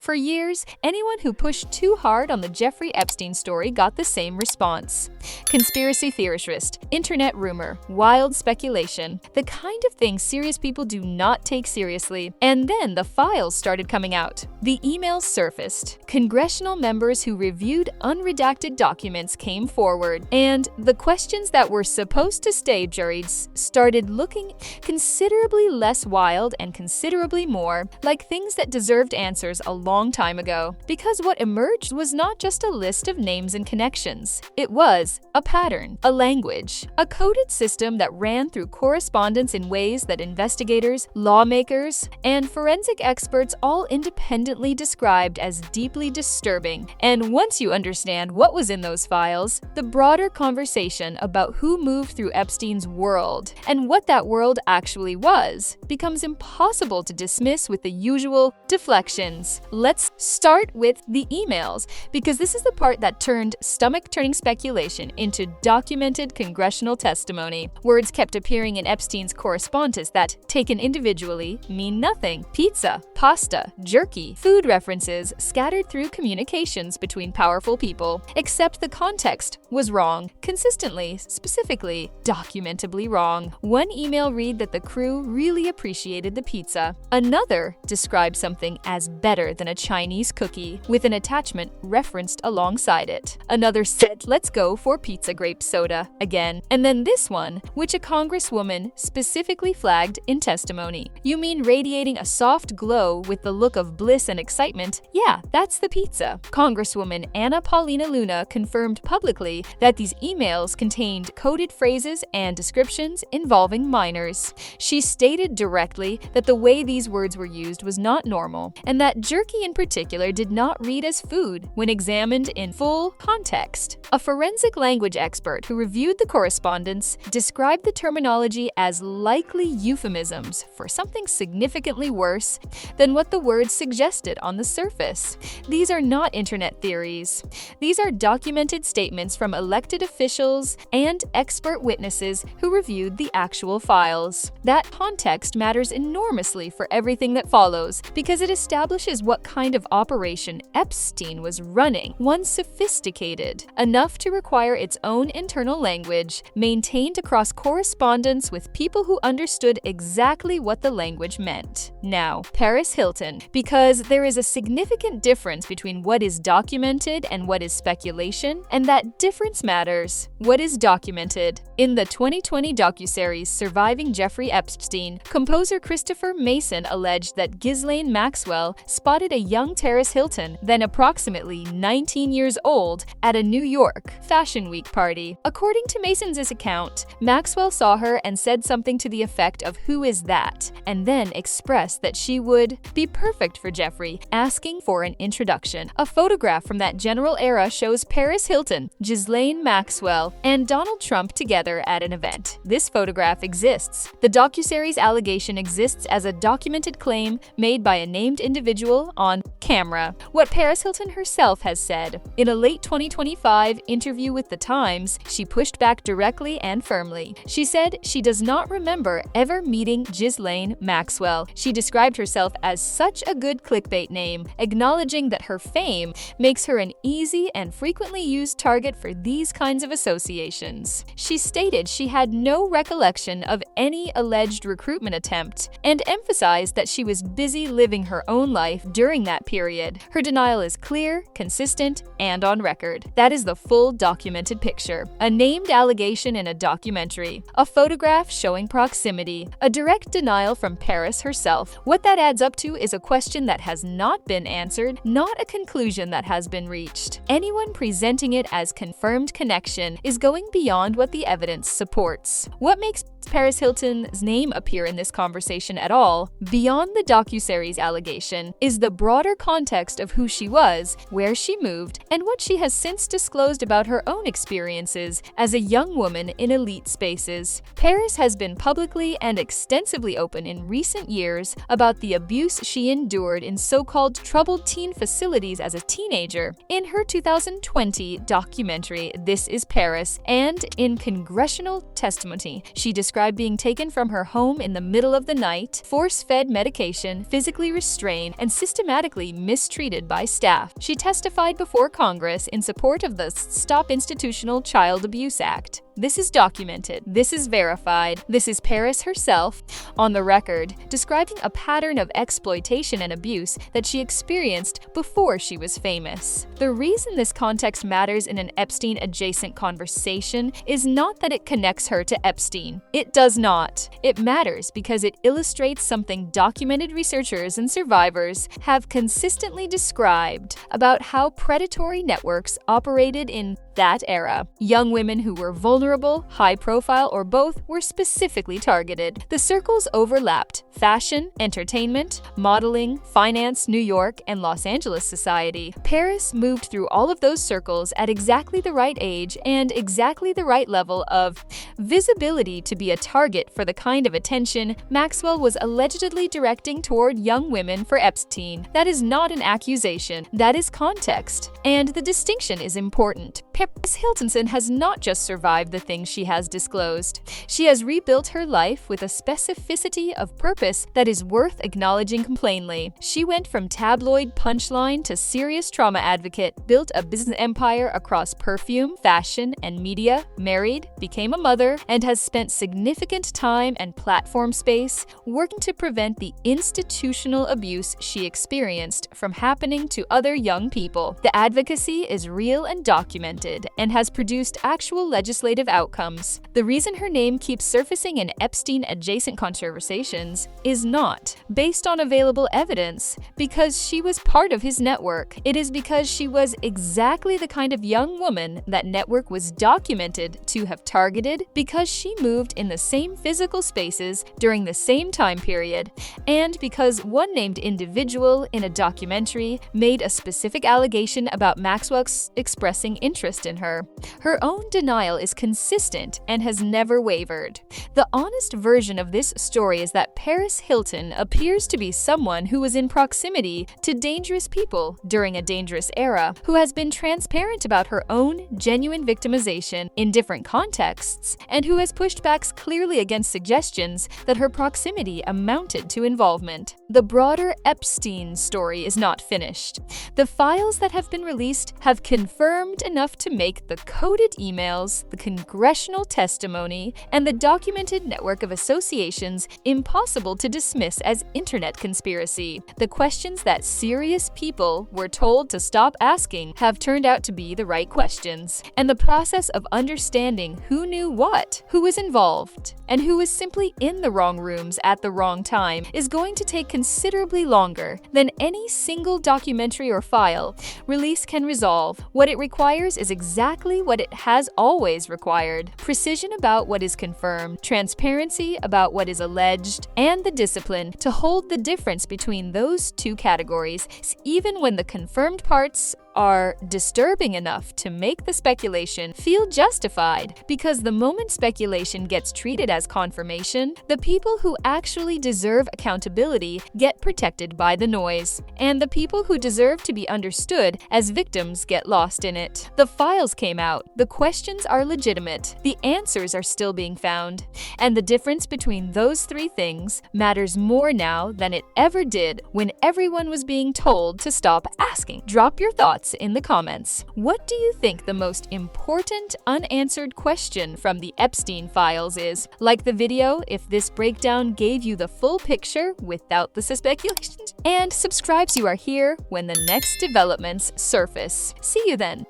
For years, anyone who pushed too hard on the Jeffrey Epstein story got the same response. Conspiracy theorist, internet rumor, wild speculation, the kind of thing serious people do not take seriously. And then the files started coming out. The emails surfaced. Congressional members who reviewed unredacted documents came forward. And the questions that were supposed to stay juried started looking considerably less wild and considerably more like things that deserved answers a long time ago. Because what emerged was not just a list of names and connections. It was a pattern, a language, a coded system that ran through correspondence in ways that investigators, lawmakers, and forensic experts all independently described as deeply disturbing. And once you understand what was in those files, the broader conversation about who moved through Epstein's world and what that world actually was becomes impossible to dismiss with the usual deflections. Let's start with the emails, because this is the part that turned stomach-turning speculation into documented congressional testimony. Words kept appearing in Epstein's correspondence that, taken individually, mean nothing. Pizza, pasta, jerky, food references scattered through communications between powerful people. Except the context was wrong. Consistently, specifically, documentably wrong. One email read that the crew really appreciated the pizza. Another described something as better than a Chinese cookie, with an attachment referenced alongside it. Another said, "Let's go for pizza grape soda," again. And then this one, which a congresswoman specifically flagged in testimony. "You mean radiating a soft glow with the look of bliss and excitement? Yeah, that's the pizza." Congresswoman Anna Paulina Luna confirmed publicly that these emails contained coded phrases and descriptions involving minors. She stated directly that the way these words were used was not normal, and that jerky in particular did not read as food when examined in full context. A forensic language expert who reviewed the correspondence described the terminology as likely euphemisms for something significantly worse than what the words suggested on the surface. These are not internet theories. These are documented statements from elected officials and expert witnesses who reviewed the actual files. That context matters enormously for everything that follows, because it establishes what kind of operation Epstein was running, one sophisticated enough to require its own internal language, maintained across correspondence with people who understood exactly what the language meant. Now, Paris Hilton, because there is a significant difference between what is documented and what is speculation, and that difference matters. What is documented? In the 2020 docuseries Surviving Jeffrey Epstein, composer Christopher Mason alleged that Ghislaine Maxwell spotted a young Paris Hilton, then approximately 19 years old, at a New York Fashion Week party. According to Mason's account, Maxwell saw her and said something to the effect of "Who is that?" and then expressed that she would be perfect for Jeffrey, asking for an introduction. A photograph from that general era shows Paris Hilton, Ghislaine Maxwell, and Donald Trump together at an event. This photograph exists. The docuseries allegation exists as a documented claim made by a named individual on camera. What Paris Hilton herself has said. In a late 2025 interview with The Times, she pushed back directly and firmly. She said she does not remember ever meeting Ghislaine Maxwell. She described herself as such a good clickbait name, acknowledging that her fame makes her an easy and frequently used target for these kinds of associations. She stated she had no recollection of any alleged recruitment attempt and emphasized that she was busy living her own life during that period. Her denial is clear, consistent, and on record. That is the full documented picture. A named allegation in a documentary. A photograph showing proximity. A direct denial from Paris herself. What that adds up to is a question that has not been answered, not a conclusion that has been reached. Anyone presenting it as confirmed connection is going beyond what the evidence supports. What makes Paris Hilton's name appear in this conversation at all, beyond the docuseries allegation, is the broader context of who she was, where she moved, and what she has since disclosed about her own experiences as a young woman in elite spaces. Paris has been publicly and extensively open in recent years about the abuse she endured in so-called troubled teen facilities as a teenager. In her 2020 documentary, This Is Paris, and in congressional testimony, she described described being taken from her home in the middle of the night, force-fed medication, physically restrained, and systematically mistreated by staff. She testified before Congress in support of the Stop Institutional Child Abuse Act. This is documented. This is verified. This is Paris herself, on the record, describing a pattern of exploitation and abuse that she experienced before she was famous. The reason this context matters in an Epstein-adjacent conversation is not that it connects her to Epstein. It does not. It matters because it illustrates something documented researchers and survivors have consistently described about how predatory networks operated in that era. Young women who were vulnerable, high profile, or both were specifically targeted. The circles overlapped: fashion, entertainment, modeling, finance, New York, and Los Angeles society. Paris moved through all of those circles at exactly the right age and exactly the right level of visibility to be a target for the kind of attention Maxwell was allegedly directing toward young women for Epstein. That is not an accusation. That is context. And the distinction is important. Paris Hilton has not just survived the things she has disclosed. She has rebuilt her life with a specificity of purpose that is worth acknowledging plainly. She went from tabloid punchline to serious trauma advocate, built a business empire across perfume, fashion, and media, married, became a mother, and has spent significant time and platform space working to prevent the institutional abuse she experienced from happening to other young people. The advocacy is real and documented, and has produced actual legislative outcomes. The reason her name keeps surfacing in Epstein-adjacent conversations is not based on available evidence because she was part of his network. It is because she was exactly the kind of young woman that network was documented to have targeted, because she moved in the same physical spaces during the same time period, and because one named individual in a documentary made a specific allegation about Maxwell expressing interest in her. Her own denial is consistent and has never wavered. The honest version of this story is that Paris Hilton appears to be someone who was in proximity to dangerous people during a dangerous era, who has been transparent about her own genuine victimization in different contexts, and who has pushed back clearly against suggestions that her proximity amounted to involvement. The broader Epstein story is not finished. The files that have been released have confirmed enough to make the coded emails, the congressional testimony, and the documented network of associations impossible to dismiss as internet conspiracy. The questions that serious people were told to stop asking have turned out to be the right questions, and the process of understanding who knew what, who was involved, and who was simply in the wrong rooms at the wrong time is going to take considerably longer than any single documentary or file release can resolve. What it requires is exactly what it has always required: precision about what is confirmed, transparency about what is alleged, and the discipline to hold the difference between those two categories, even when the confirmed parts are disturbing enough to make the speculation feel justified, because the moment speculation gets treated as confirmation, the people who actually deserve accountability get protected by the noise, and the people who deserve to be understood as victims get lost in it. The files came out, the questions are legitimate, the answers are still being found, and the difference between those three things matters more now than it ever did when everyone was being told to stop asking. Drop your thoughts in the comments. What do you think the most important unanswered question from the Epstein files is? Like the video if this breakdown gave you the full picture without the speculations, and subscribe so you are here when the next developments surface. See you then.